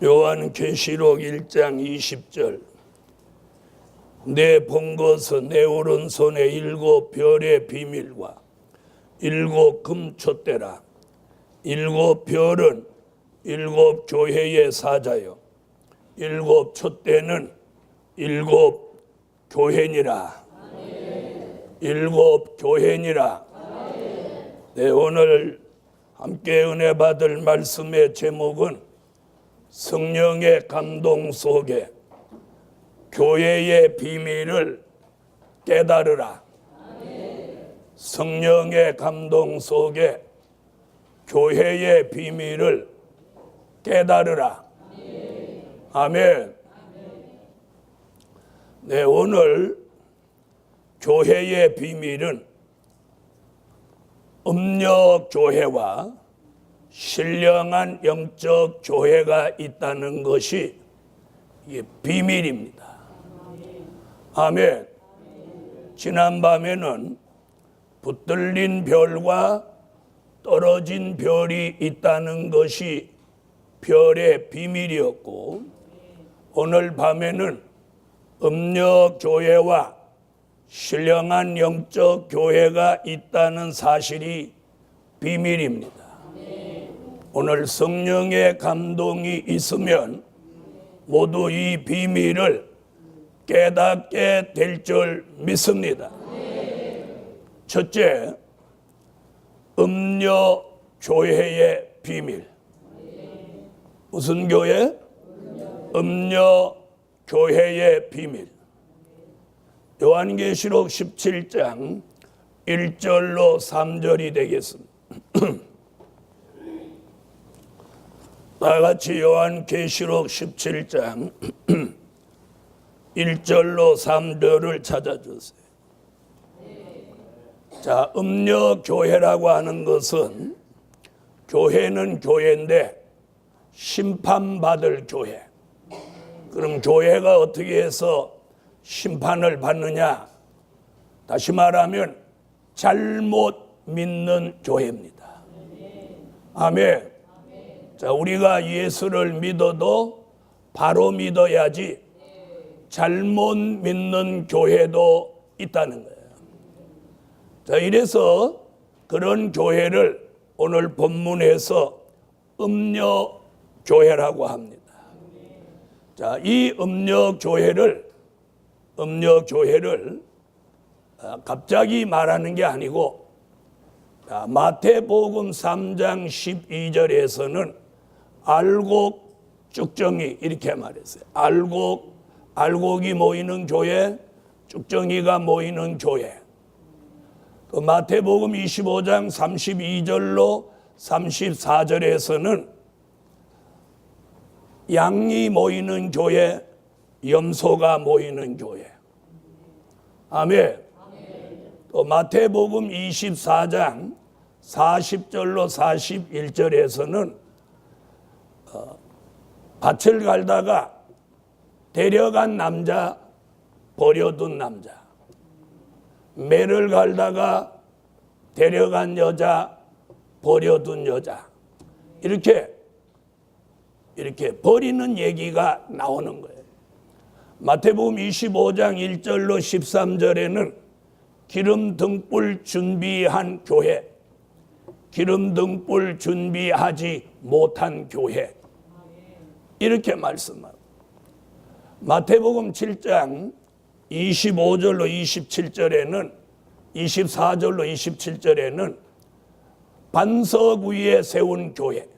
요한계시록 1장 20절 내 본 것은 내 오른손에 7 별의 비밀과 7 금촛대라. 7 별은 7 교회의 사자요 7 촛대는 7 교회니라. 7 교회니라. 네, 오늘 함께 은혜 받을 말씀의 제목은 성령의 감동 속에 교회의 비밀을 깨달으라. 성령의 감동 속에 교회의 비밀을 깨달으라. 아멘. 네, 오늘 교회의 비밀은 음력 교회와 신령한 영적 교회가 있다는 것이 비밀입니다. 아멘. 지난밤에는 붙들린 별과 떨어진 별이 있다는 것이 별의 비밀이었고, 오늘 밤에는 음력 교회와 신령한 영적 교회가 있다는 사실이 비밀입니다. 오늘 성령의 감동이 있으면 모두 이 비밀을 깨닫게 될 줄 믿습니다. 첫째, 음력 교회의 비밀. 무슨 교회? 음력 교회의 비밀. 요한계시록 17장 1절로 3절이 되겠습니다. 다 같이 요한계시록 17장 1절로 3절을 찾아주세요. 자, 음력 교회라고 하는 것은 교회는 교회인데 심판받을 교회. 그럼 교회가 어떻게 해서 심판을 받느냐? 다시 말하면 잘못 믿는 교회입니다. 아멘. 자, 우리가 예수를 믿어도 바로 믿어야지 잘못 믿는 교회도 있다는 거예요. 자, 이래서 그런 교회를 오늘 본문에서 음력 교회라고 합니다. 자, 이 음력 교회를 갑자기 말하는 게 아니고, 마태복음 3장 12절에서는 알곡 쭉정이 이렇게 말했어요. 알곡이 모이는 교회, 쭉정이가 모이는 교회. 또 마태복음 25장 32절로 34절에서는 양이 모이는 교회, 염소가 모이는 교회. 아멘. 또 마태복음 24장 40절로 41절에서는 밭을 갈다가 데려간 남자, 버려둔 남자. 매를 갈다가 데려간 여자, 버려둔 여자. 이렇게 버리는 얘기가 나오는 거예요. 마태복음 25장 1절로 13절에는 기름 등불 준비한 교회, 기름 등불 준비하지 못한 교회, 이렇게 말씀하고, 마태복음 7장 25절로 27절에는 24절로 27절에는 반석 위에 세운 교회,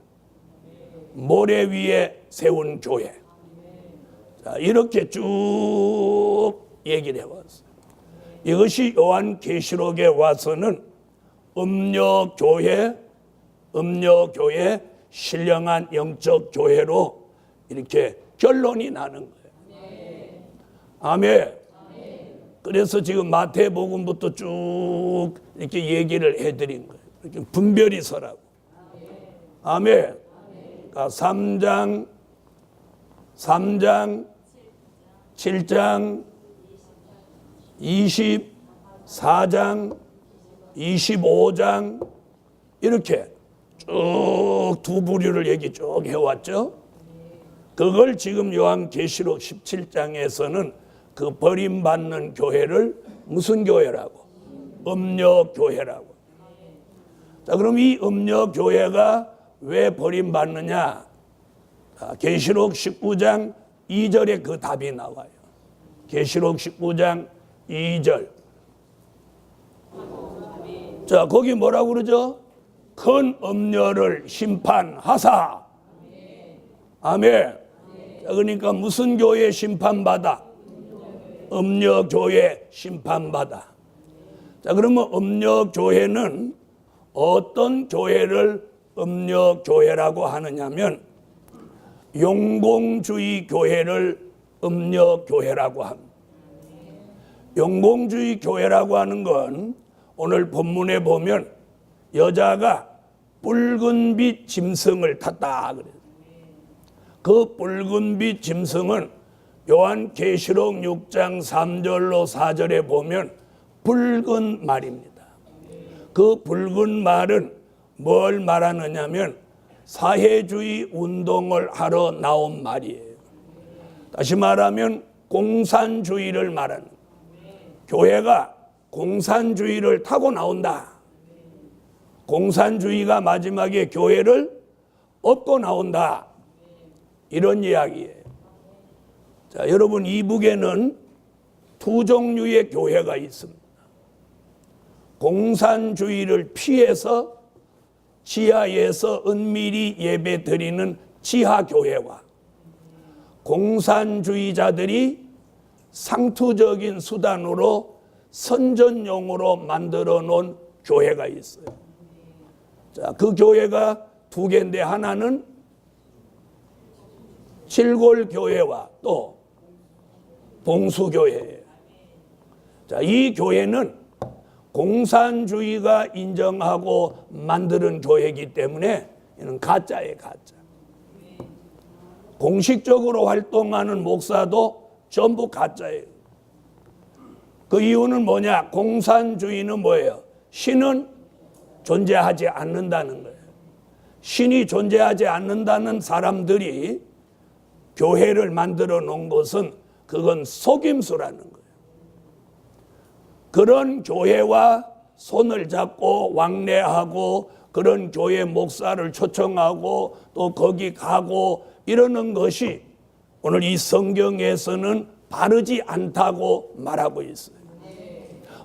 모래 위에 세운 교회. 자, 이렇게 쭉 얘기를 해왔어요. 이것이 요한계시록에 와서는 음력 교회, 신령한 영적 교회로 이렇게 결론이 나는 거예요. 아멘. 그래서 지금 마태복음부터 쭉 이렇게 얘기를 해드린 거예요. 이렇게 분별이 서라고. 아멘. 그러니까 3장, 7장, 24장, 25장 이렇게 쭉 두 부류를 얘기 쭉 해왔죠. 그걸 지금 요한계시록 17장에서는 그 버림받는 교회를 무슨 교회라고? 음녀교회라고. 자, 그럼 이 음녀교회가 왜 버림받느냐? 계시록 19장 2절에 그 답이 나와요. 계시록 19장 2절. 자, 거기 뭐라고 그러죠? 큰 음녀를 심판하사. 아멘. 자, 그러니까 무슨 교회 심판받아? 음녀교회 심판받아. 자, 그러면 음녀교회는 어떤 교회를 음녀교회라고 하느냐면 용공주의 교회를 음녀교회라고 합니다. 용공주의 교회라고 하는 건 오늘 본문에 보면 여자가 붉은빛 짐승을 탔다 그래요. 그 붉은빛 짐승은 요한계시록 6장 3절로 4절에 보면 붉은 말입니다. 그 붉은 말은 뭘 말하느냐면 사회주의 운동을 하러 나온 말이에요. 다시 말하면 공산주의를 말하는 거예요. 교회가 공산주의를 타고 나온다. 공산주의가 마지막에 교회를 업고 나온다. 이런 이야기예요. 자, 여러분, 이북에는 두 종류의 교회가 있습니다. 공산주의를 피해서 지하에서 은밀히 예배 드리는 지하교회와 공산주의자들이 상투적인 수단으로 선전용으로 만들어 놓은 교회가 있어요. 자, 그 교회가 두 개인데 하나는 칠골교회와 또 봉수교회예요. 자, 이 교회는 공산주의가 인정하고 만드는 교회이기 때문에 이는 가짜예요, 가짜. 공식적으로 활동하는 목사도 전부 가짜예요. 그 이유는 뭐냐? 공산주의는 뭐예요? 신은 존재하지 않는다는 거예요. 신이 존재하지 않는다는 사람들이 교회를 만들어 놓은 것은 그건 속임수라는 거예요. 그런 교회와 손을 잡고 왕래하고 그런 교회 목사를 초청하고 또 거기 가고 이러는 것이 오늘 이 성경에서는 바르지 않다고 말하고 있어요.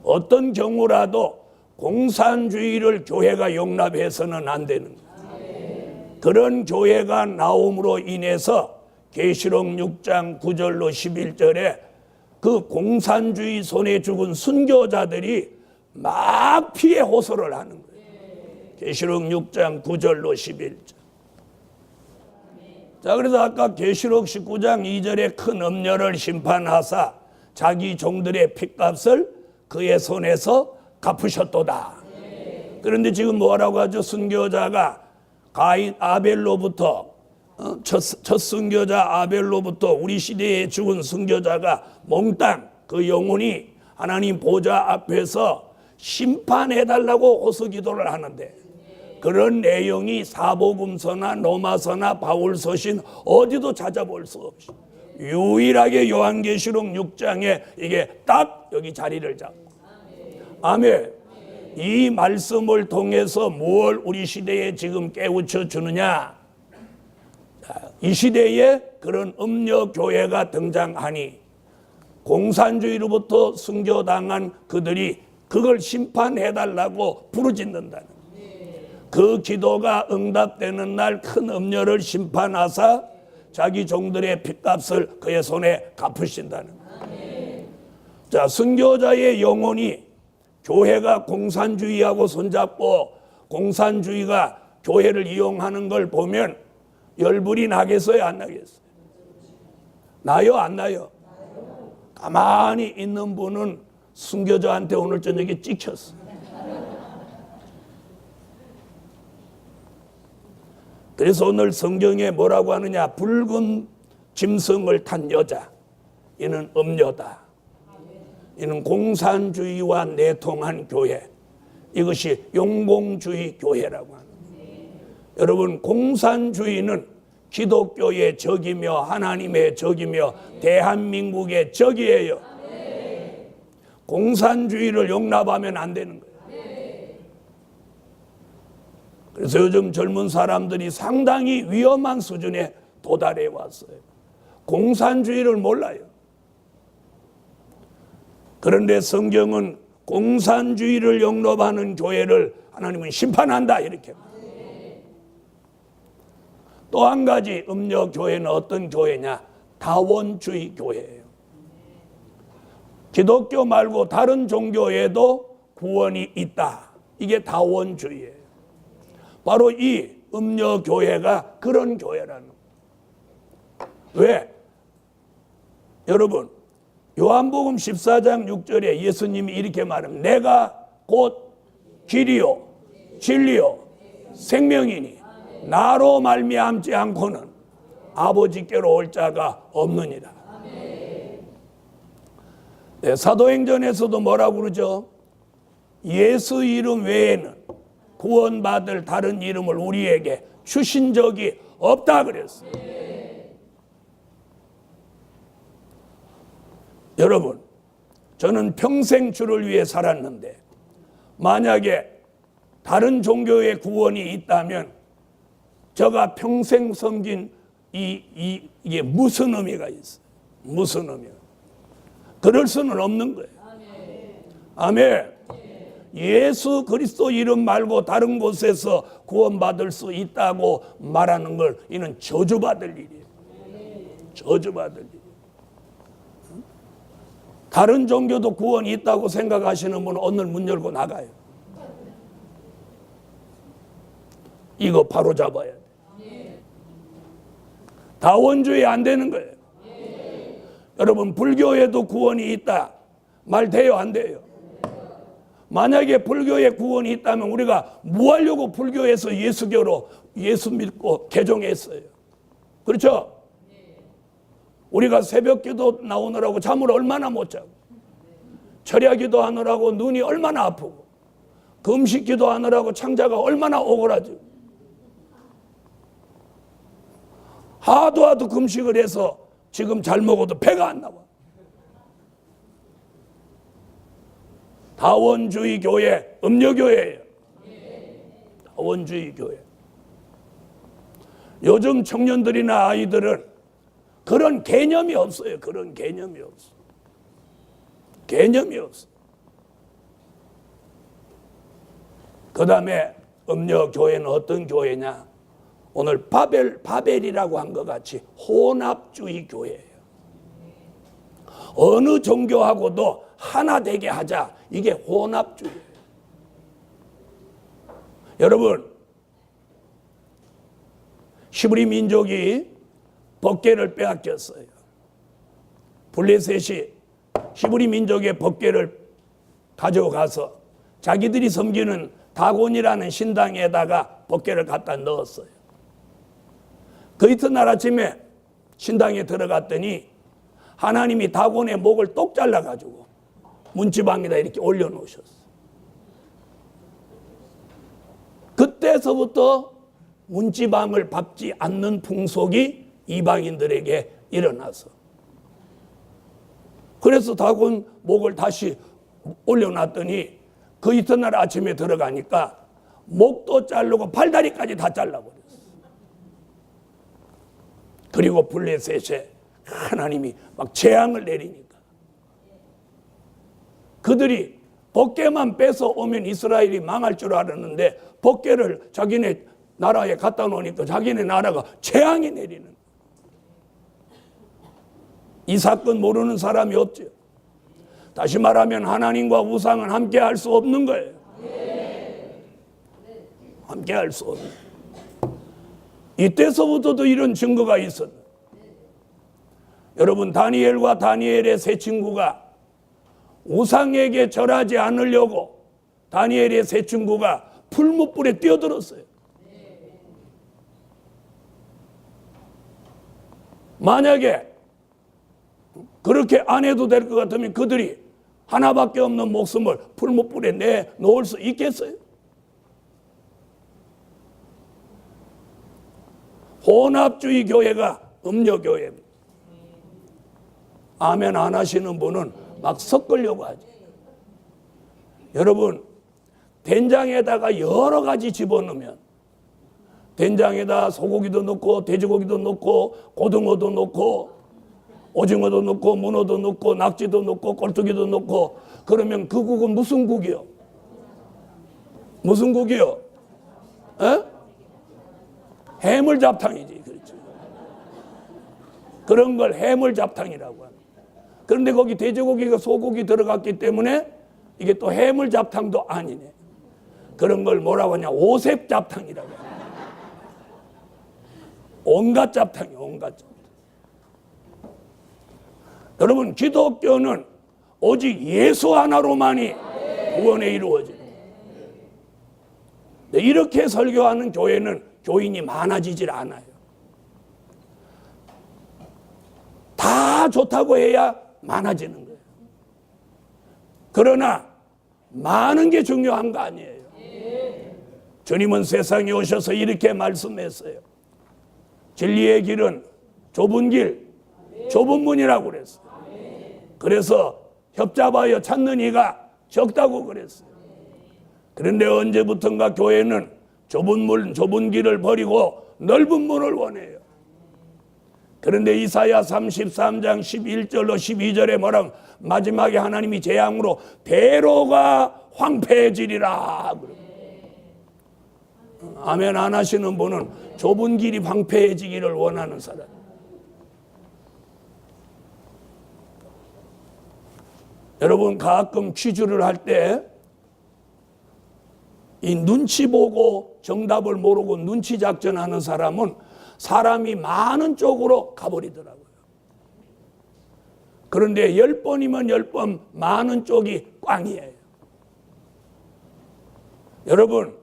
어떤 경우라도 공산주의를 교회가 용납해서는 안 되는 거예요. 그런 교회가 나옴으로 인해서 계시록 6장 9절로 11절에 그 공산주의 손에 죽은 순교자들이 막 피해 호소를 하는 거예요. 계시록 6장 9절로 11절. 자, 그래서 아까 계시록 19장 2절에 큰 음녀를 심판하사 자기 종들의 핏값을 그의 손에서 갚으셨도다. 그런데 지금 뭐라고 하죠? 순교자가 가인 아벨로부터 첫 순교자 아벨로부터 우리 시대에 죽은 순교자가 몽땅 그 영혼이 하나님 보좌 앞에서 심판해달라고 호소기도를 하는데 그런 내용이 사복음서나 로마서나 바울서신 어디도 찾아볼 수 없이 유일하게 요한계시록 6장에 이게 딱 여기 자리를 잡고 아멘. 이 말씀을 통해서 뭘 우리 시대에 지금 깨우쳐 주느냐? 이 시대에 그런 음녀교회가 등장하니 공산주의로부터 순교당한 그들이 그걸 심판해달라고 부르짖는다는 그 기도가 응답되는 날 큰 음녀를 심판하사 자기 종들의 핏값을 그의 손에 갚으신다는 거예요. 자, 순교자의 영혼이 교회가 공산주의하고 손잡고 공산주의가 교회를 이용하는 걸 보면 열불이 나겠어요, 안 나겠어요? 나요, 안 나요? 가만히 있는 분은 순교자한테 오늘 저녁에 찍혔어. 그래서 오늘 성경에 뭐라고 하느냐? 붉은 짐승을 탄 여자, 이는 음녀다. 이는 공산주의와 내통한 교회, 이것이 용공주의 교회라고 합니다. 여러분, 공산주의는 기독교의 적이며 하나님의 적이며 대한민국의 적이에요. 공산주의를 용납하면 안 되는 거예요. 그래서 요즘 젊은 사람들이 상당히 위험한 수준에 도달해 왔어요. 공산주의를 몰라요. 그런데 성경은 공산주의를 용납하는 교회를 하나님은 심판한다 이렇게 말해요. 또 한 가지 음녀교회는 어떤 교회냐? 다원주의 교회예요. 기독교 말고 다른 종교에도 구원이 있다. 이게 다원주의예요. 바로 이 음녀교회가 그런 교회라는 거예요. 왜? 여러분, 요한복음 14장 6절에 예수님이 이렇게 말합니다. 내가 곧 길이요 진리요 생명이니 나로 말미암지 않고는 아버지께로 올 자가 없느니라. 네, 사도행전에서도 뭐라고 그러죠? 예수 이름 외에는 구원받을 다른 이름을 우리에게 주신 적이 없다 그랬어요. 여러분, 저는 평생 주를 위해 살았는데 만약에 다른 종교의 구원이 있다면 저가 평생 섬긴 이게 무슨 의미가 있어요? 무슨 의미가? 그럴 수는 없는 거예요. 아멘. 예수 그리스도 이름 말고 다른 곳에서 구원받을 수 있다고 말하는 걸 이는 저주받을 일이에요. 저주받을 일. 다른 종교도 구원이 있다고 생각하시는 분은 오늘 문 열고 나가요. 이거 바로 잡아야 돼. 다원주의 안 되는 거예요. 여러분, 불교에도 구원이 있다. 말 돼요, 안 돼요? 만약에 불교에 구원이 있다면 우리가 뭐 하려고 불교에서 예수교로 예수 믿고 개종했어요? 그렇죠? 우리가 새벽기도 나오느라고 잠을 얼마나 못 자고, 철야기도 하느라고 눈이 얼마나 아프고, 금식기도 하느라고 창자가 얼마나 오그라지고, 하도 금식을 해서 지금 잘 먹어도 배가 안 나와. 다원주의 교회, 음녀교회예요. 다원주의 교회. 요즘 청년들이나 아이들은 그런 개념이 없어요. 그런 개념이 없어. 개념이 없어. 그 다음에 음녀교회는 어떤 교회냐? 오늘 바벨이라고 한 것 같이 혼합주의 교회예요. 어느 종교하고도 하나 되게 하자. 이게 혼합주의예요. 여러분, 히브리 민족이 법궤를 빼앗겼어요. 블레셋이 히브리 민족의 법궤를 가져가서 자기들이 섬기는 다곤이라는 신당에다가 법궤를 갖다 넣었어요. 그 이튿날 아침에 신당에 들어갔더니 하나님이 다곤의 목을 똑 잘라가지고 문지방에다 이렇게 올려놓으셨어요. 그때서부터 문지방을 밟지 않는 풍속이 이방인들에게 일어나서, 그래서 다곤 목을 다시 올려놨더니 그 이튿날 아침에 들어가니까 목도 자르고 팔다리까지 다 잘라버렸어요. 그리고 블레셋에 하나님이 막 재앙을 내리니까 그들이 법궤만 뺏어 오면 이스라엘이 망할 줄 알았는데 법궤를 자기네 나라에 갖다 놓으니까 자기네 나라가 재앙이 내리는, 이 사건 모르는 사람이 없죠. 다시 말하면 하나님과 우상은 함께 할 수 없는 거예요. 함께 할 수 없는. 이때서부터도 이런 증거가 있었다. 여러분, 다니엘과 다니엘의 세 친구가 우상에게 절하지 않으려고 다니엘의 세 친구가 풀무불에 뛰어들었어요. 만약에 그렇게 안 해도 될 것 같으면 그들이 하나밖에 없는 목숨을 풀무불에 내놓을 수 있겠어요? 혼합주의 교회가 음료교회입니다. 아멘 안 하시는 분은 막 섞으려고 하죠. 여러분, 된장에다가 여러 가지 집어넣으면, 된장에다 소고기도 넣고 돼지고기도 넣고 고등어도 넣고 오징어도 넣고 문어도 넣고 낙지도 넣고 꼴뚜기도 넣고, 그러면 그 국은 무슨 국이요? 무슨 국이요? 에? 해물잡탕이지. 그렇죠. 그런 걸 해물잡탕이라고 합니다. 그런데 거기 돼지고기가 소고기 들어갔기 때문에 이게 또 해물잡탕도 아니네. 그런 걸 뭐라고 하냐? 오색잡탕이라고 합니다. 온갖 잡탕이에요. 온갖 잡탕. 여러분, 기독교는 오직 예수 하나로만이 구원에 이루어져요. 이렇게 설교하는 교회는 교인이 많아지질 않아요. 다 좋다고 해야 많아지는 거예요. 그러나 많은 게 중요한 거 아니에요. 주님은 세상에 오셔서 이렇게 말씀했어요. 진리의 길은 좁은 길, 좁은 문이라고 그랬어요. 그래서 협잡하여 찾는 이가 적다고 그랬어요. 그런데 언제부턴가 교회는 좁은 문, 좁은 길을 버리고 넓은 문을 원해요. 그런데 이사야 33장 11절로 12절에 뭐라고, 마지막에 하나님이 재앙으로 대로가 황폐해지리라. 아멘 안 하시는 분은 좁은 길이 황폐해지기를 원하는 사람. 여러분, 가끔 퀴즈를 할 때 이 눈치 보고 정답을 모르고 눈치 작전하는 사람은 사람이 많은 쪽으로 가버리더라고요. 그런데 10번이면 10번 많은 쪽이 꽝이에요. 여러분,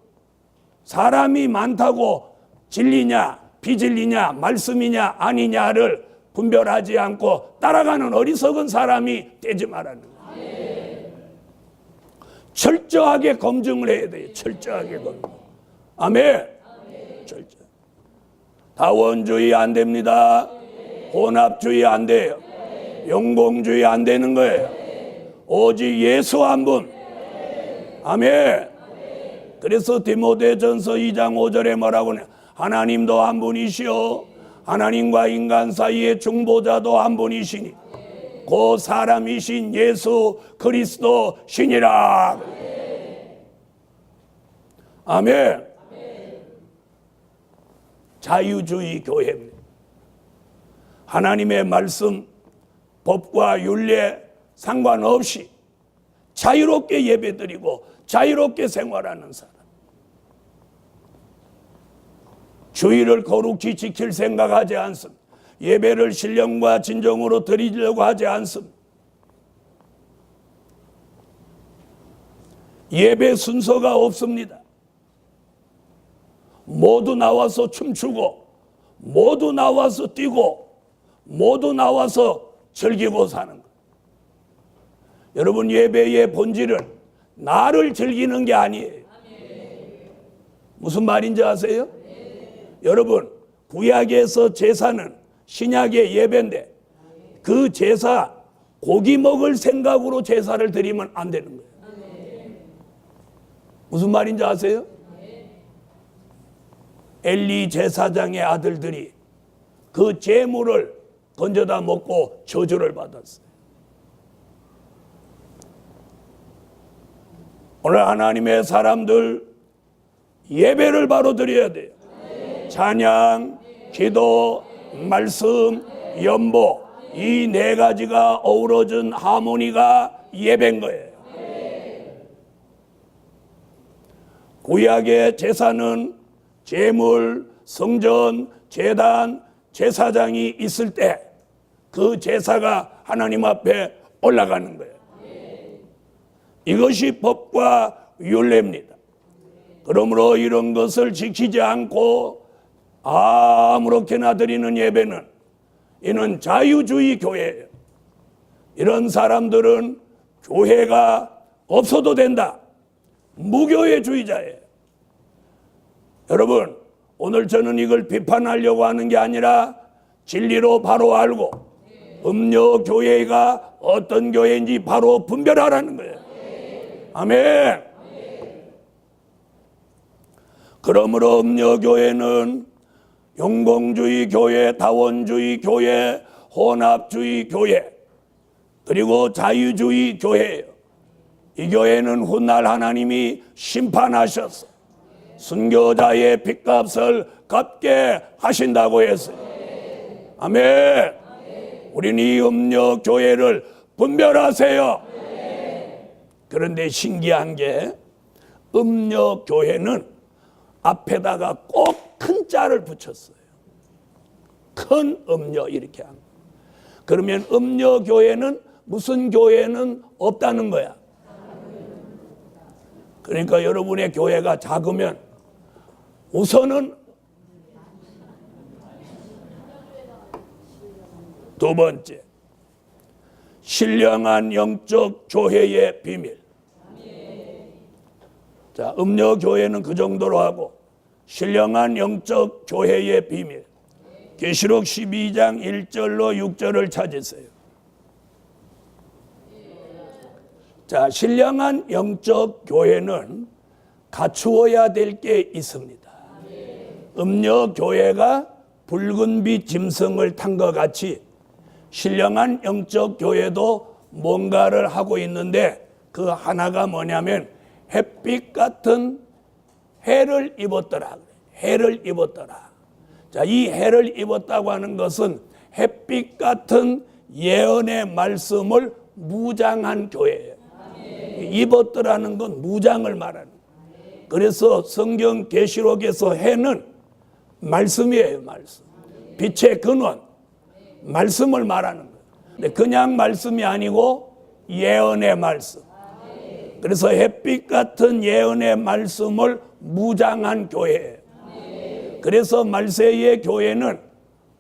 사람이 많다고 진리냐 비진리냐 말씀이냐 아니냐를 분별하지 않고 따라가는 어리석은 사람이 되지 말라는 거예요. 철저하게 검증을 해야 돼요. 철저하게 검증. 아멘. 철저. 다원주의 안 됩니다. 혼합주의 안 돼요. 영공주의 안 되는 거예요. 오직 예수 한 분. 아멘. 그래서 디모데전서 2장 5절에 뭐라고 하냐? 하나님도 한 분이시오. 하나님과 인간 사이의 중보자도 한 분이시니 그 사람이신 예수 그리스도 신이라. 아멘. 자유주의 교회입니다. 하나님의 말씀, 법과 율례 상관없이 자유롭게 예배드리고 자유롭게 생활하는 사람. 주의를 거룩히 지킬 생각하지 않습니다. 예배를 신령과 진정으로 드리려고 하지 않습니다. 예배 순서가 없습니다. 모두 나와서 춤추고 모두 나와서 뛰고 모두 나와서 즐기고 사는 것. 여러분, 예배의 본질은 나를 즐기는 게 아니에요. 무슨 말인지 아세요? 여러분, 구약에서 제사는 신약의 예배인데 그 제사 고기 먹을 생각으로 제사를 드리면 안 되는 거예요. 무슨 말인지 아세요? 엘리 제사장의 아들들이 그 제물을 건져다 먹고 저주를 받았어요. 오늘 하나님의 사람들 예배를 바로 드려야 돼요. 찬양, 기도, 말씀, 연보, 이 네 가지가 어우러진 하모니가 예배인 거예요. 구약의 제사는 제물, 성전, 제단, 제사장이 있을 때 그 제사가 하나님 앞에 올라가는 거예요. 이것이 법과 율례입니다. 그러므로 이런 것을 지키지 않고 아무렇게나 드리는 예배는 이는 자유주의 교회예요. 이런 사람들은 교회가 없어도 된다. 무교회주의자예요. 여러분, 오늘 저는 이걸 비판하려고 하는 게 아니라 진리로 바로 알고 음료 교회가 어떤 교회인지 바로 분별하라는 거예요. 아멘. 그러므로 음료 교회는 용공주의 교회, 다원주의 교회, 혼합주의 교회, 그리고 자유주의 교회예요. 이 교회는 훗날 하나님이 심판하셔서 순교자의 빚값을 갚게 하신다고 했어요. 아멘. 우리는 이 음료 교회를 분별하세요. 그런데 신기한 게 음료 교회는 앞에다가 꼭 큰 자를 붙였어요. 큰 음료 이렇게 합니다. 그러면 음료 교회는 무슨 교회는 없다는 거야. 그러니까 여러분의 교회가 작으면 우선은 두 번째, 신령한 영적 교회의 비밀. 자, 음료 교회는 그 정도로 하고 신령한 영적 교회의 비밀. 계시록 12장 1절로 6절을 찾으세요. 자, 신령한 영적 교회는 갖추어야 될 게 있습니다. 음료 교회가 붉은 빛 짐승을 탄 것 같이 신령한 영적 교회도 뭔가를 하고 있는데 그 하나가 뭐냐면 햇빛 같은 해를 입었더라. 해를 입었더라. 자, 이 해를 입었다고 하는 것은 햇빛 같은 예언의 말씀을 무장한 교회예요. 입었더라는 건 무장을 말하는 거예요. 그래서 성경 계시록에서 해는 말씀이에요. 말씀. 빛의 근원, 말씀을 말하는 거예요. 근데 그냥 말씀이 아니고 예언의 말씀. 그래서 햇빛 같은 예언의 말씀을 무장한 교회예요. 그래서 말세의 교회는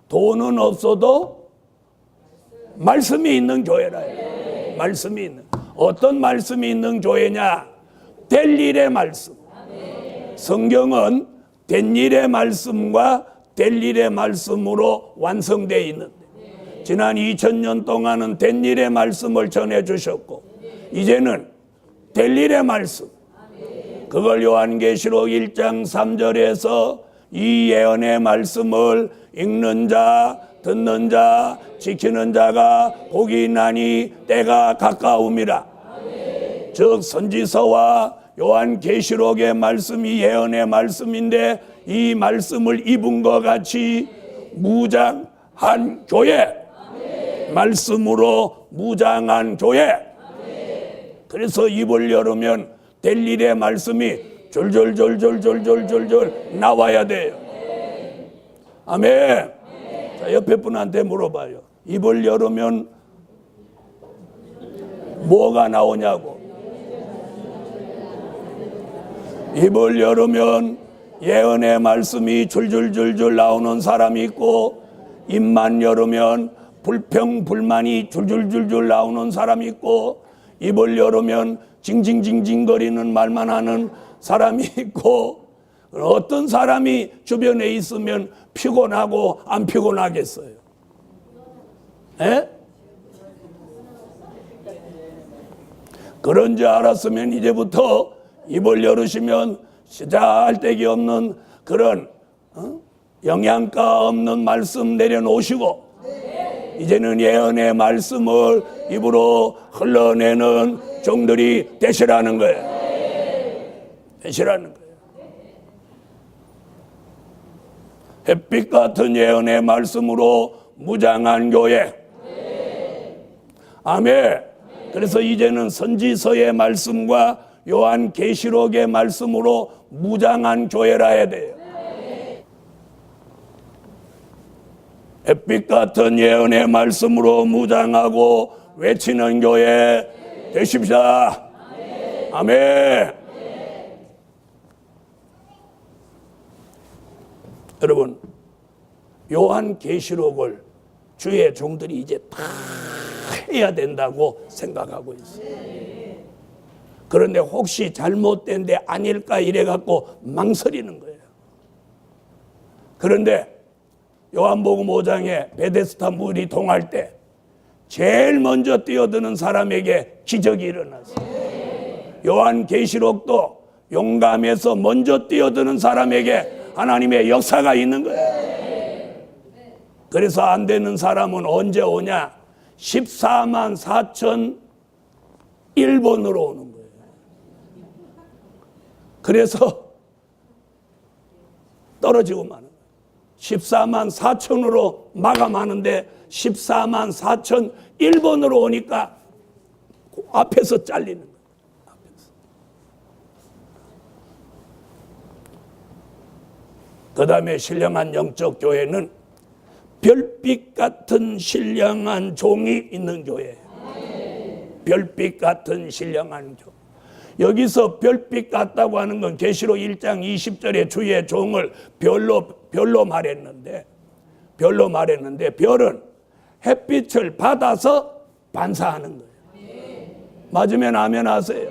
돈은 없어도 말씀이 있는 교회라 해요. 말씀이 있는. 어떤 말씀이 있는 교회냐? 될 일의 말씀. 성경은 된 일의 말씀과 될 일의 말씀으로 완성되어 있는데 지난 2000년 동안은 된 일의 말씀을 전해주셨고 이제는 될 일의 말씀, 그걸 요한계시록 1장 3절에서 이 예언의 말씀을 읽는 자, 듣는 자, 지키는 자가 복이 있나니 때가 가까움이라. 즉 선지서와 요한계시록의 말씀이 예언의 말씀인데 이 말씀을 입은 것 같이 무장한 교회, 말씀으로 무장한 교회. 그래서 입을 열으면 될 일의 말씀이 졸졸졸졸졸졸졸 나와야 돼요. 아멘. 자, 옆에 분한테 물어봐요. 입을 열으면 뭐가 나오냐고. 입을 열으면 예언의 말씀이 줄줄줄줄 나오는 사람이 있고 입만 열으면 불평불만이 줄줄줄줄 나오는 사람이 있고 입을 열으면 징징징징거리는 말만 하는 사람이 있고 어떤 사람이 주변에 있으면 피곤하고 안 피곤하겠어요? 에? 그런지 알았으면 이제부터 입을 열으시면 시잘데기 없는 그런 영양가 없는 말씀 내려놓으시고 이제는 예언의 말씀을 입으로 흘러내는 종들이 되시라는 거예요. 되시라는 거예요. 햇빛 같은 예언의 말씀으로 무장한 교회. 아멘. 그래서 이제는 선지서의 말씀과 요한계시록의 말씀으로 무장한 교회라 해야 돼요. 햇빛 같은 예언의 말씀으로 무장하고 외치는 교회 되십시다. 아멘. 여러분, 요한계시록을 주의 종들이 이제 다 해야 된다고 생각하고 있어요. 그런데 혹시 잘못된 데 아닐까 이래갖고 망설이는 거예요. 그런데 요한복음 5장에 베데스다 물이 동할 때 제일 먼저 뛰어드는 사람에게 기적이 일어났어요. 요한계시록도 용감해서 먼저 뛰어드는 사람에게 하나님의 역사가 있는 거예요. 그래서 안 되는 사람은 언제 오냐? 14만 4천 1번으로 오는 거예요. 그래서 떨어지고 마는 거예요. 14만 4천으로 마감하는데 14만 4천 1번으로 오니까 앞에서 잘리는 거예요. 그 다음에 신령한 영적 교회는 별빛 같은 신령한 종이 있는 교회예요. 별빛 같은 신령한 종. 여기서 별빛 같다고 하는 건 계시록 1장 20절에 주의 종을 별로 말했는데 별은 햇빛을 받아서 반사하는 거예요. 맞으면 아멘 하세요.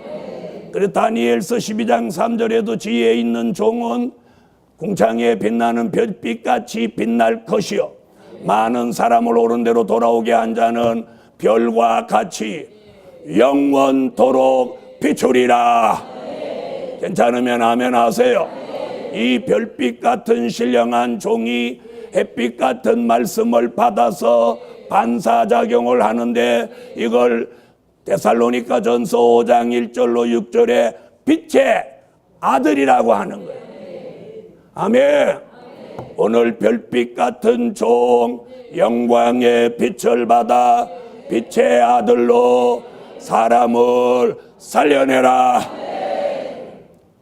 그래서 다니엘서 12장 3절에도 지혜 있는 종은 궁창에 빛나는 별빛같이 빛날 것이요 많은 사람을 옳은 대로 돌아오게 한 자는 별과 같이 영원토록 비추리라. 괜찮으면 아멘 하세요. 이 별빛 같은 신령한 종이 햇빛 같은 말씀을 받아서 반사작용을 하는데 이걸 데살로니가 전서 5장 1절로 6절에 빛의 아들이라고 하는 거예요. 아멘. 오늘 별빛 같은 종 영광의 빛을 받아 빛의 아들로 사람을 살려내라.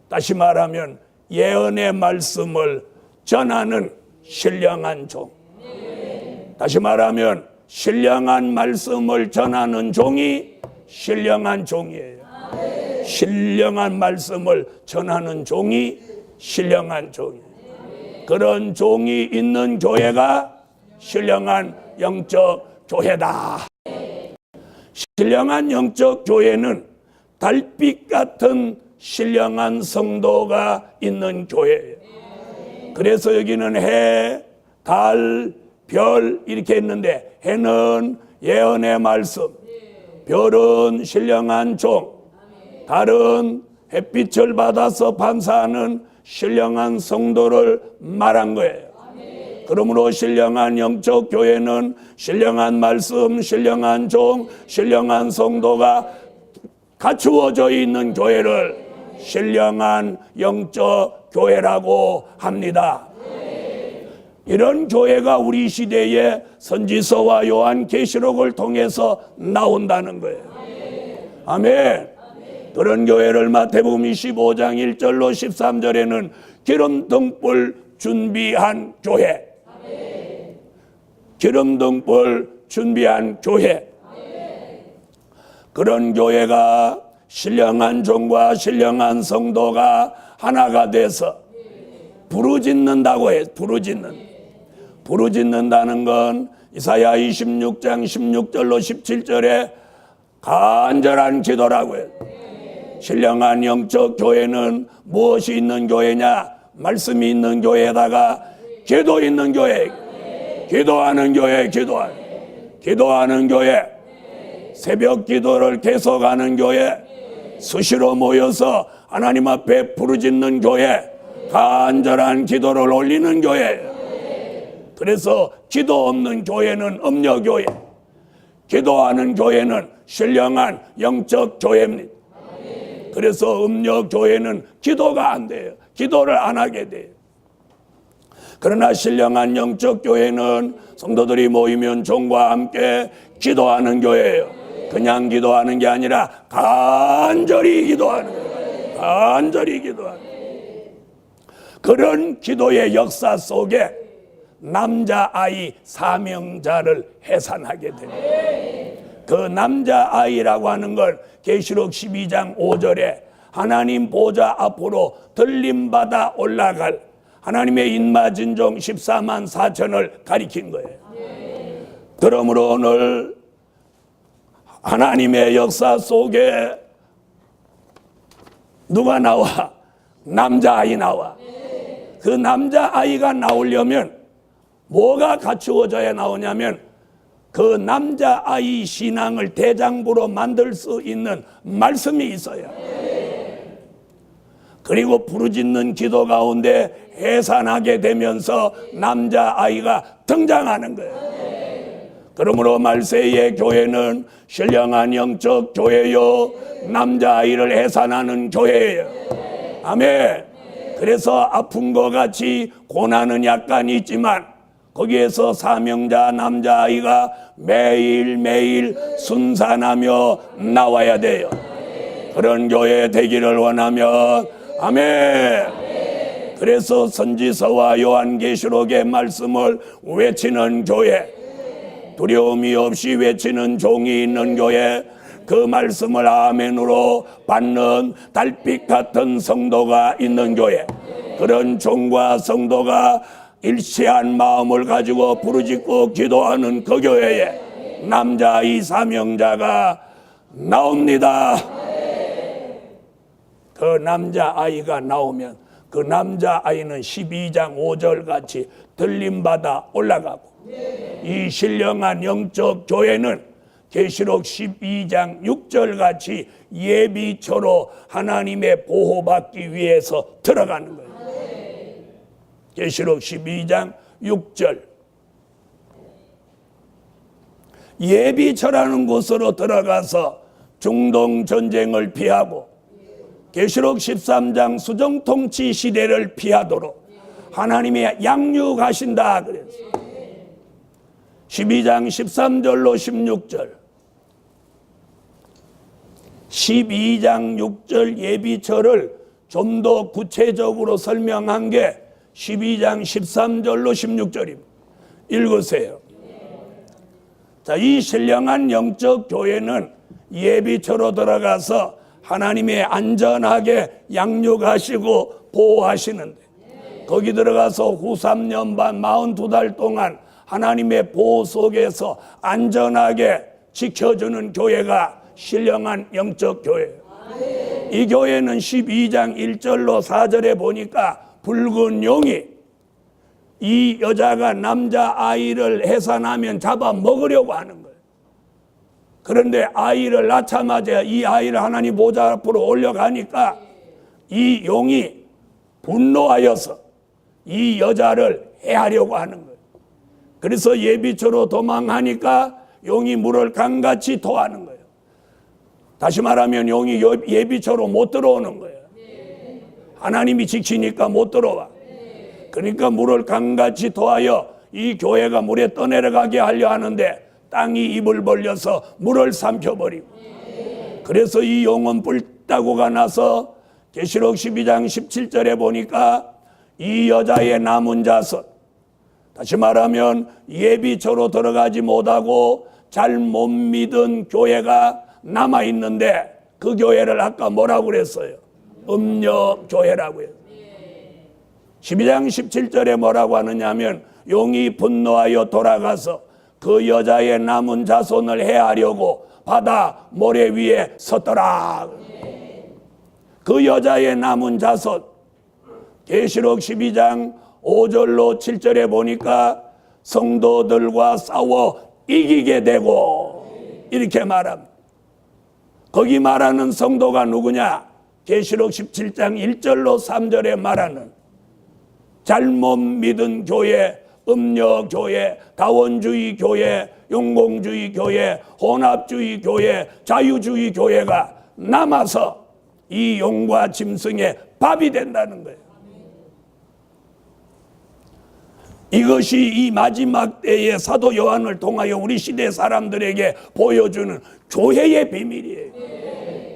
다시 말하면 예언의 말씀을 전하는 신령한 종. 다시 말하면 신령한 말씀을 전하는 종이 신령한 종이에요. 신령한 말씀을 전하는 종이 신령한 종이에요. 그런 종이 있는 교회가 신령한 영적 교회다. 신령한 영적 교회는 달빛 같은 신령한 성도가 있는 교회예요. 그래서 여기는 해, 달, 별 이렇게 있는데 해는 예언의 말씀, 별은 신령한 종, 달은 햇빛을 받아서 반사하는 신령한 성도를 말한 거예요. 그러므로 신령한 영적 교회는 신령한 말씀, 신령한 종, 신령한 성도가 갖추어져 있는 교회를 신령한 영적 교회라고 합니다. 이런 교회가 우리 시대에 선지서와 요한계시록을 통해서 나온다는 거예요. 아멘. 그런 교회를 마태복음 25장 1절로 13절에는 기름등불 준비한 교회, 기름등불 준비한 교회, 그런 교회가 신령한 종과 신령한 성도가 하나가 돼서 부르짖는다고 해요. 부르짖는다는 건 이사야 26장 16절로 17절에 간절한 기도라고 해요. 신령한 영적 교회는 무엇이 있는 교회냐? 말씀이 있는 교회에다가 기도 있는 교회, 기도하는 교회, 기도하는 교회, 새벽 기도를 계속하는 교회, 수시로 모여서 하나님 앞에 부르짖는 교회, 간절한 기도를 올리는 교회. 그래서 기도 없는 교회는 음녀교회, 기도하는 교회는 신령한 영적 교회입니다. 그래서 음녀교회는 기도가 안 돼요. 기도를 안 하게 돼요. 그러나 신령한 영적 교회는 성도들이 모이면 종과 함께 기도하는 교회예요. 그냥 기도하는 게 아니라 간절히 기도하는 거예요. 간절히 기도하는 거예요. 그런 기도의 역사 속에 남자아이 사명자를 해산하게 됩니다. 그 남자아이라고 하는 걸 계시록 12장 5절에 하나님 보좌 앞으로 들림받아 올라갈 하나님의 인마진종 14만 4천을 가리킨 거예요. 그러므로 오늘 하나님의 역사 속에 누가 나와? 남자아이 나와. 그 남자아이가 나오려면 뭐가 갖추어져야 나오냐면 그 남자아이 신앙을 대장부로 만들 수 있는 말씀이 있어야. 그리고 부르짖는 기도 가운데 해산하게 되면서 남자아이가 등장하는 거예요. 그러므로 말세의 교회는 신령한 영적 교회요, 남자아이를 해산하는 교회예요. 아멘. 그래서 아픈 것 같이 고난은 약간 있지만 거기에서 사명자 남자아이가 매일매일 순산하며 나와야 돼요. 그런 교회 되기를 원하면 아멘. 그래서 선지서와 요한계시록의 말씀을 외치는 교회, 두려움이 없이 외치는 종이 있는 교회, 그 말씀을 아멘으로 받는 달빛 같은 성도가 있는 교회, 그런 종과 성도가 일치한 마음을 가지고 부르짖고 기도하는 그 교회에 남자아이 사명자가 나옵니다. 그 남자아이가 나오면 그 남자아이는 12장 5절 같이 들림받아 올라가고, 이 신령한 영적 교회는 계시록 12장 6절 같이 예비처로 하나님의 보호받기 위해서 들어가는 거예요. 계시록 12장 6절, 예비처라는 곳으로 들어가서 중동 전쟁을 피하고 계시록 13장 수정통치 시대를 피하도록 하나님이 양육하신다 그랬어요. 12장 13절로 16절, 12장 6절 예비처를 좀 더 구체적으로 설명한 게 12장 13절로 16절입니다. 읽으세요. 자, 이 신령한 영적 교회는 예비처로 들어가서 하나님의 안전하게 양육하시고 보호하시는데, 거기 들어가서 후 3년 반 42달 동안 하나님의 보호 속에서 안전하게 지켜주는 교회가 신령한 영적 교회예요. 이 교회는 12장 1절로 4절에 보니까 붉은 용이 이 여자가 남자아이를 해산하면 잡아먹으려고 하는 거예요. 그런데 아이를 낳자마자 이 아이를 하나님 보좌 앞으로 올려가니까 이 용이 분노하여서 이 여자를 해하려고 하는 거예요. 그래서 예비처로 도망하니까 용이 물을 강같이 토하는 거예요. 다시 말하면 용이 예비처로 못 들어오는 거예요. 하나님이 지키니까 못 들어와. 그러니까 물을 강같이 토하여 이 교회가 물에 떠내려가게 하려 하는데 땅이 입을 벌려서 물을 삼켜버리고, 그래서 이 용은 뿔따구가 나서 계시록 12장 17절에 보니까 이 여자의 남은 자손, 다시 말하면 예비처로 들어가지 못하고 잘 못 믿은 교회가 남아있는데, 그 교회를 아까 뭐라고 그랬어요? 음녀교회라고 해요. 12장 17절에 뭐라고 하느냐 하면 용이 분노하여 돌아가서 그 여자의 남은 자손을 해하려고 바다 모래 위에 섰더라. 그 여자의 남은 자손, 계시록 12장 5절로 7절에 보니까 성도들과 싸워 이기게 되고 이렇게 말합니다. 거기 말하는 성도가 누구냐? 계시록 17장 1절로 3절에 말하는 잘못 믿은 교회, 음녀교회, 다원주의 교회, 용공주의 교회, 혼합주의 교회, 자유주의 교회가 남아서 이 용과 짐승의 밥이 된다는 거예요. 이것이 이 마지막 때의 사도 요한을 통하여 우리 시대 사람들에게 보여주는 교회의 비밀이에요.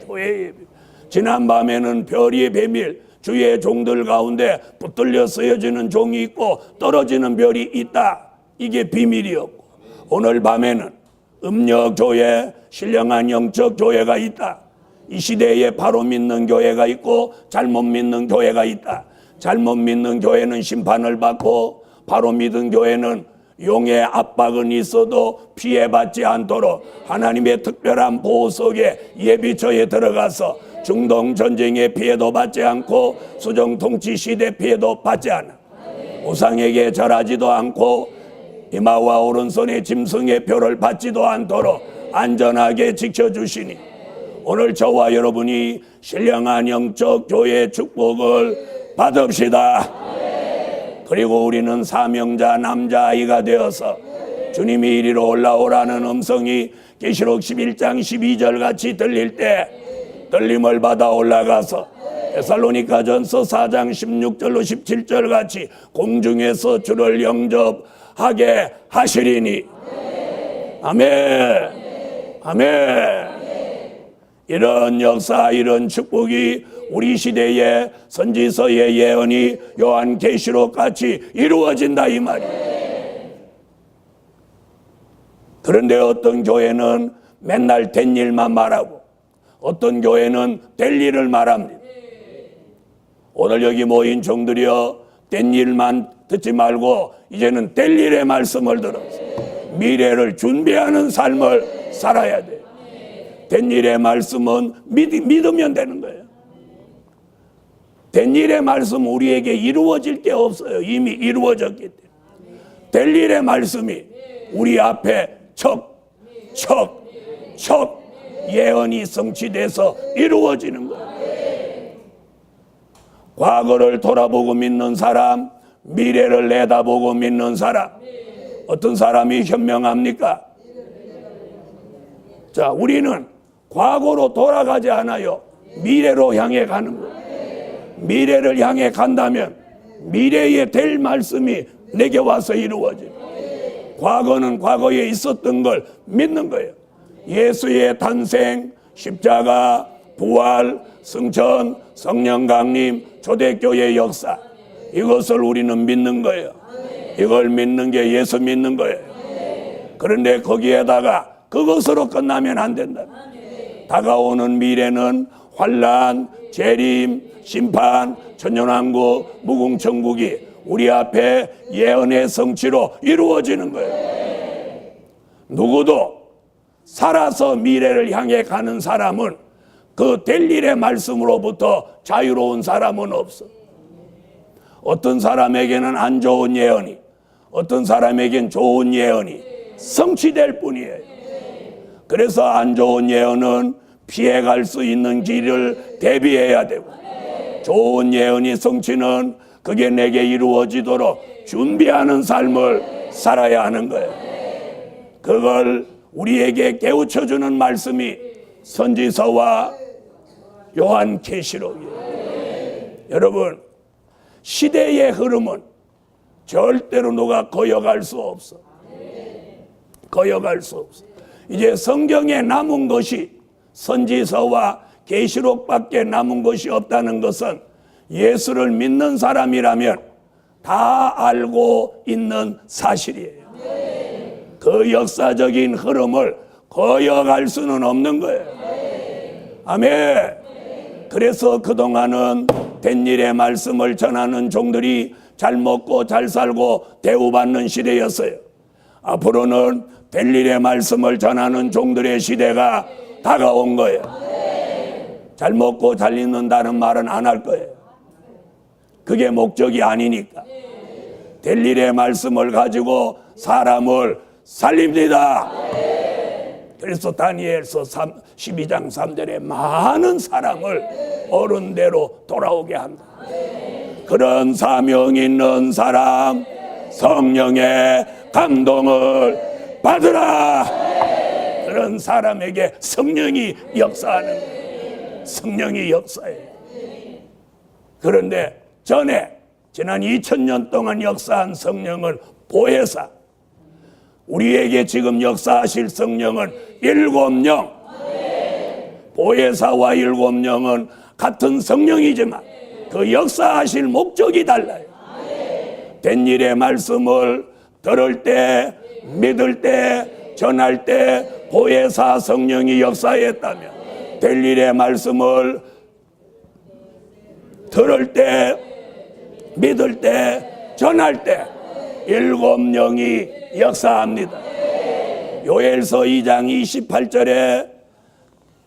교회의 비밀. 지난밤에는 별의 비밀, 주의 종들 가운데 붙들려 쓰여지는 종이 있고 떨어지는 별이 있다, 이게 비밀이었고, 오늘 밤에는 음녀교회, 신령한 영적 교회가 있다. 이 시대에 바로 믿는 교회가 있고 잘못 믿는 교회가 있다. 잘못 믿는 교회는 심판을 받고, 바로 믿은 교회는 용의 압박은 있어도 피해받지 않도록 하나님의 특별한 보호 속에 예비처에 들어가서 중동 전쟁의 피해도 받지 않고 수정통치 시대 피해도 받지 않아. 우상에게 절하지도 않고 이마와 오른손에 짐승의 표를 받지도 않도록 안전하게 지켜주시니 오늘 저와 여러분이 신령한 영적 교회의 축복을 받읍시다. 그리고 우리는 사명자 남자아이가 되어서 주님이 이리로 올라오라는 음성이 계시록 11장 12절 같이 들릴 때 들림을 받아 올라가서 데살로니가전서 4장 16절로 17절 같이 공중에서 주를 영접하게 하시리니. 아멘. 아멘. 이런 역사, 이런 축복이 우리 시대의 선지서의 예언이 요한계시록 같이 이루어진다 이 말이에요. 그런데 어떤 교회는 맨날 된 일만 말하고 어떤 교회는 될 일을 말합니다. 오늘 여기 모인 종들이여, 된 일만 듣지 말고 이제는 될 일의 말씀을 들어서 미래를 준비하는 삶을 살아야 돼요. 된 일의 말씀은 믿으면 되는 거예요. 된 일의 말씀 우리에게 이루어질 게 없어요. 이미 이루어졌기 때문에. 될 일의 말씀이 우리 앞에 척 예언이 성취돼서 이루어지는 거예요. 과거를 돌아보고 믿는 사람, 미래를 내다보고 믿는 사람, 어떤 사람이 현명합니까? 자, 우리는 과거로 돌아가지 않아요. 미래로 향해 가는 거예요. 미래를 향해 간다면 미래에 될 말씀이 내게 와서 이루어져요. 과거는 과거에 있었던 걸 믿는 거예요. 예수의 탄생, 십자가, 부활, 승천, 성령 강림, 초대교회 역사, 이것을 우리는 믿는 거예요. 이걸 믿는 게 예수 믿는 거예요. 그런데 거기에다가 그것으로 끝나면 안 된다. 다가오는 미래는 환난, 재림, 심판, 천년왕국, 무궁천국이 우리 앞에 예언의 성취로 이루어지는 거예요. 누구도 살아서 미래를 향해 가는 사람은 그 될 일의 말씀으로부터 자유로운 사람은 없어. 어떤 사람에게는 안 좋은 예언이, 어떤 사람에겐 좋은 예언이 성취될 뿐이에요. 그래서 안 좋은 예언은 피해갈 수 있는 길을 대비해야 되고, 좋은 예언이 성취는 그게 내게 이루어지도록 준비하는 삶을 살아야 하는 거예요. 그걸 우리에게 깨우쳐주는 말씀이 선지서와 요한계시록이에요. 여러분, 시대의 흐름은 절대로 누가 거역할 수 없어. 거역할 수 없어. 이제 성경에 남은 것이 선지서와 계시록밖에 남은 것이 없다는 것은 예수를 믿는 사람이라면 다 알고 있는 사실이에요. 그 역사적인 흐름을 거역할 수는 없는 거예요. 아멘. 그래서 그동안은 된 일의 말씀을 전하는 종들이 잘 먹고 잘 살고 대우받는 시대였어요. 앞으로는 될 일의 말씀을 전하는 종들의 시대가 다가온 거예요. 잘 먹고 잘 입는다는 말은 안 할 거예요. 그게 목적이 아니니까. 될 일의 말씀을 가지고 사람을 살립니다. 그래서 다니엘서 12장 3절에 많은 사람을 어른대로 돌아오게 한다. 그런 사명 있는 사람, 성령의 감동을 받으라. 그런 사람에게 성령이 역사하는 거예요. 성령이 역사해요. 그런데 전에 지난 2000년 동안 역사한 성령을 보혜사, 우리에게 지금 역사하실 성령은 7명, 보혜사와 7명은 같은 성령이지만 그 역사하실 목적이 달라요. 된 일의 말씀을 들을 때, 믿을 때, 전할 때 보혜사 성령이 역사했다면, 될 일의 말씀을 들을 때, 믿을 때, 전할 때 7명이 역사합니다. 요엘서 2장 28절에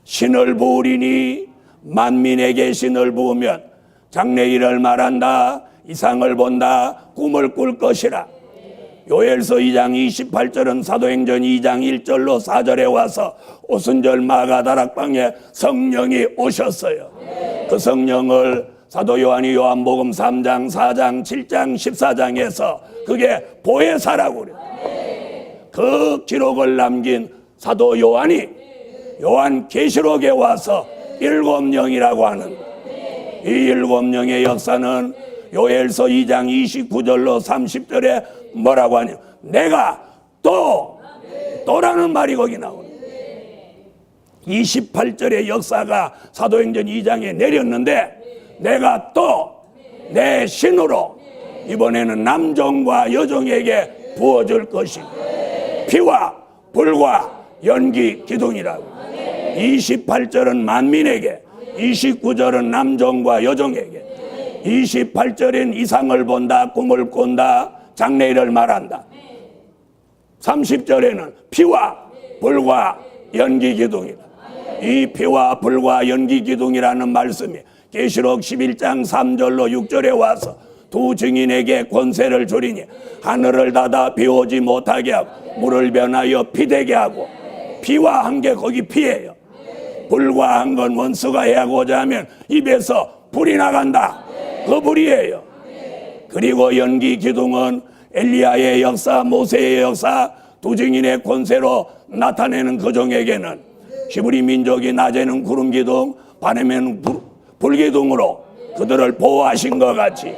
신을 부으리니 만민에게 신을 부으면 장래일을 말한다. 이상을 본다, 꿈을 꿀 것이라. 요엘서 2장 28절은 사도행전 2장 1절로 4절에 와서 오순절 마가다락방에 성령이 오셨어요. 그 성령을 사도 요한이 요한복음 3장, 4장, 7장, 14장에서 그게 보혜사라고 그래요. 그 기록을 남긴 사도 요한이 요한계시록에 와서 7영이라고 하는 이 7영의 역사는 요엘서 2장 29절로 30절에 뭐라고 하냐, 내가 또라는 말이 거기 나오는 28절의 역사가 사도행전 2장에 내렸는데, 내가 또 내 신으로 이번에는 남종과 여종에게 부어줄 것이고 피와 불과 연기 기둥이라고. 28절은 만민에게, 29절은 남종과 여종에게, 28절엔 이상을 본다, 꿈을 꾼다, 장래일을 말한다. 30절에는 피와 불과 연기 기둥이다. 이 피와 불과 연기 기둥이라는 말씀이 계시록 11장 3절로 6절에 와서 두 증인에게 권세를 주리니 하늘을 닫아 비 오지 못하게 하고 물을 변하여 피 되게 하고. 피와 한 게 거기 피예요. 불과 한 건 원수가 해하고자 하면 입에서 불이 나간다, 그 불이에요. 그리고 연기 기둥은 엘리야의 역사, 모세의 역사, 두 증인의 권세로 나타내는 그 종에게는 히브리 민족이 낮에는 구름 기둥, 밤에는 불 기둥으로 그들을 보호하신 것 같이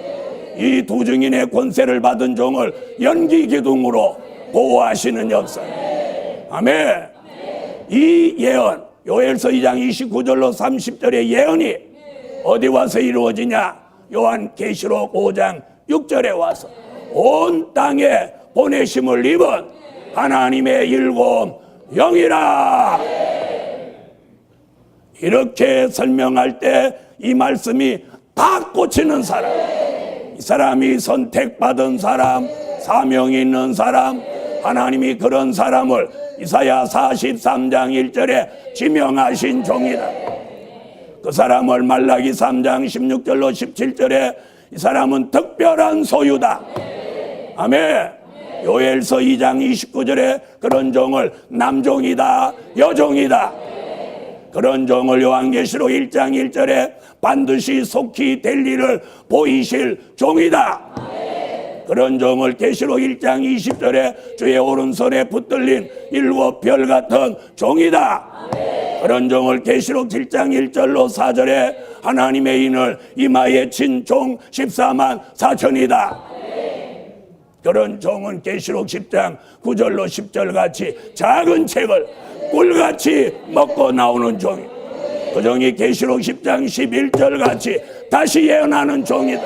이 두 증인의 권세를 받은 종을 연기 기둥으로 보호하시는 역사. 아멘. 이 예언, 요엘서 2장 29절로 30절의 예언이 어디 와서 이루어지냐? 요한계시록 5장 6절에 와서 온 땅에 보내심을 입은 하나님의 7영이라. 이렇게 설명할 때 이 말씀이 다 꽂히는 사람, 이 사람이 선택받은 사람, 사명이 있는 사람, 하나님이 그런 사람을 이사야 43장 1절에 지명하신 종이다. 그 사람을 말라기 3장 16절로 17절에 이 사람은 특별한 소유다. 아멘. 요엘서 2장 29절에 그런 종을 남종이다, 여종이다. 그런 종을 요한계시록 1장 1절에 반드시 속히 될 일을 보이실 종이다. 그런 종을 계시록 1장 20절에 주의 오른손에 붙들린 7별 같은 종이다. 그런 종을 계시록 7장 1절로 4절에 하나님의 인을 이마에 친 종 14만 4천이다. 그런 종은 계시록 10장 9절로 10절 같이 작은 책을 꿀같이 먹고 나오는 종이. 그 종이 계시록 10장 11절 같이 다시 예언하는 종이다.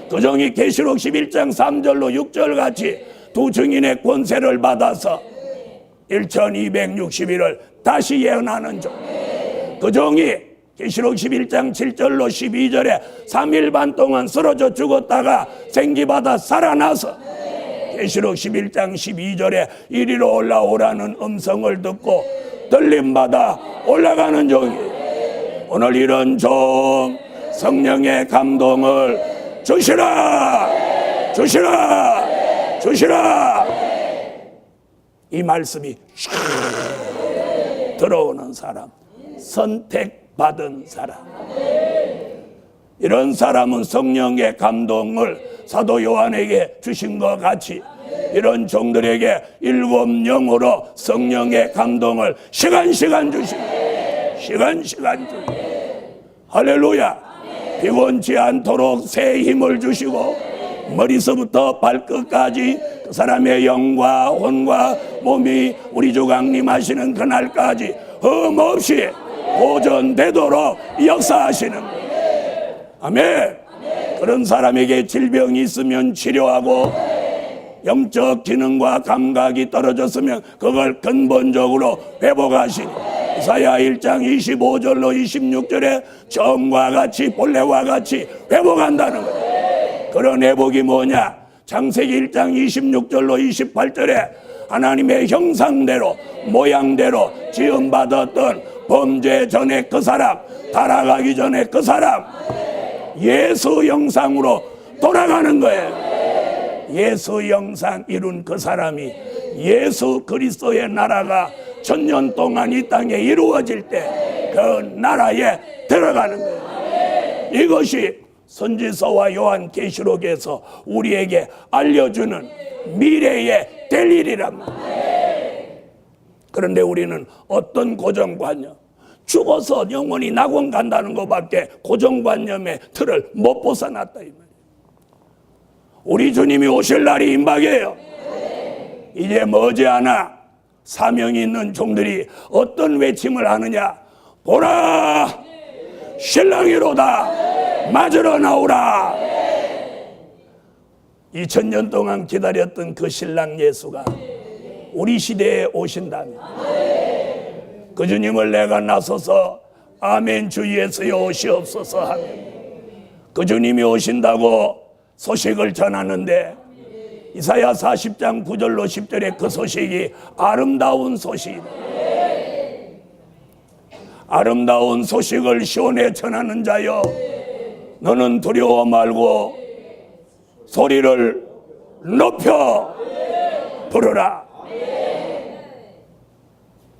그 종이 계시록 11장 3절로 6절 같이 두 증인의 권세를 받아서 1260일을 다시 예언하는 종. 그 종이 계시록 11장 7절로 12절에 3일 반 동안 쓰러져 죽었다가 생기받아 살아나서 계시록 11장 12절에 이리로 올라오라는 음성을 듣고 들림받아 올라가는 종이에요. 오늘 이런 종 성령의 감동을 주시라, 주시라, 주시라. 이 말씀이 들어오는 사람, 선택받은 사람, 이런 사람은 성령의 감동을 사도 요한에게 주신 것 같이 이런 종들에게 7영으로 성령의 감동을 시간 주시고 시간 주시고 할렐루야. 피곤치 않도록 새 힘을 주시고 머리서부터 발끝까지 그 사람의 영과 혼과 몸이 우리 주 강림하시는 그날까지 흠없이 보존되도록 역사하시는 거예요. 아멘. 그런 사람에게 질병이 있으면 치료하고 영적 기능과 감각이 떨어졌으면 그걸 근본적으로 회복하시니 이사야 1장 25절로 26절에 처음과 같이 본래와 같이 회복한다는 거예요. 그런 회복이 뭐냐? 창세기 1장 26절로 28절에 하나님의 형상대로 모양대로 지음받았던 범죄 전에 그 사람, 타락하기 전에 그 사람, 예수 형상으로 돌아가는 거예요. 예수 영상 이룬 그 사람이 예수 그리스도의 나라가 천년 동안 이 땅에 이루어질 때 그 나라에 들어가는 거예요. 이것이 선지서와 요한계시록에서 우리에게 알려주는 미래의 될 일이란 말이에요. 그런데 우리는 어떤 고정관념, 죽어서 영원히 낙원 간다는 것밖에 고정관념의 틀을 못 벗어났다 이 말이에요. 우리 주님이 오실 날이 임박이에요. 이제 머지않아 사명이 있는 종들이 어떤 외침을 하느냐? 보라, 신랑이로다, 맞으러 나오라. 2000년 동안 기다렸던 그 신랑 예수가 우리 시대에 오신다면 그 주님을 내가 나서서 아멘 주 예수여 오시옵소서 하며 그 주님이 오신다고 소식을 전하는데 이사야 40장 9절로 10절의 그 소식이 아름다운 소식입니다. 아름다운 소식을 시온에 전하는 자여, 너는 두려워 말고 소리를 높여 부르라.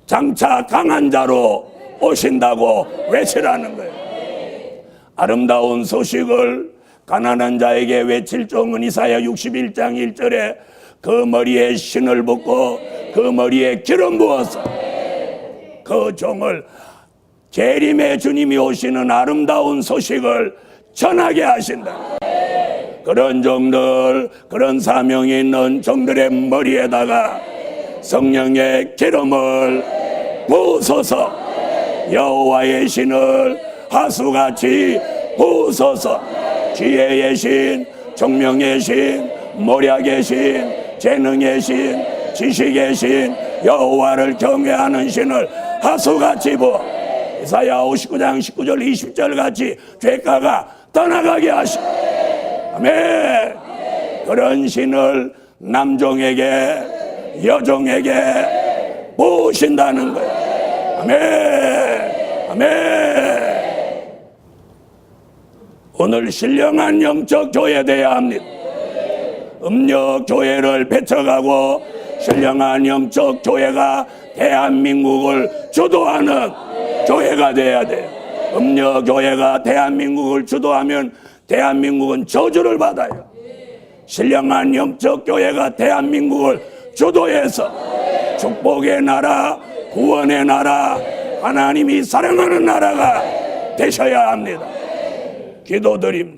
장차 강한 자로 오신다고 외치라는 거예요. 아름다운 소식을 가난한 자에게 외칠 종은 이사야 61장 1절에 그 머리에 신을 붓고 그 머리에 기름 부어서 그 종을 재림의 주님이 오시는 아름다운 소식을 전하게 하신다. 그런 종들, 그런 사명이 있는 종들의 머리에다가 성령의 기름을 부으소서. 여호와의 신을 하수같이 부으소서. 지혜의 신, 총명의 신, 모략의 신, 재능의 신, 지식의 신, 여호와를 경외하는 신을 하수같이 부어. 이사야 59장 19절 20절 같이 죄가가 떠나가게 하시고, 아멘. 그런 신을 남종에게 여종에게 부으신다는 거예요. 아멘. 아멘. 오늘 신령한 영적 교회되어야 합니다. 음력 교회를 배척하고 신령한 영적 교회가 대한민국을 주도하는 교회가 돼야 돼요. 음력 교회가 대한민국을 주도하면 대한민국은 저주를 받아요. 신령한 영적 교회가 대한민국을 주도해서 축복의 나라, 구원의 나라, 하나님이 사랑하는 나라가 되셔야 합니다. 기도드립니다.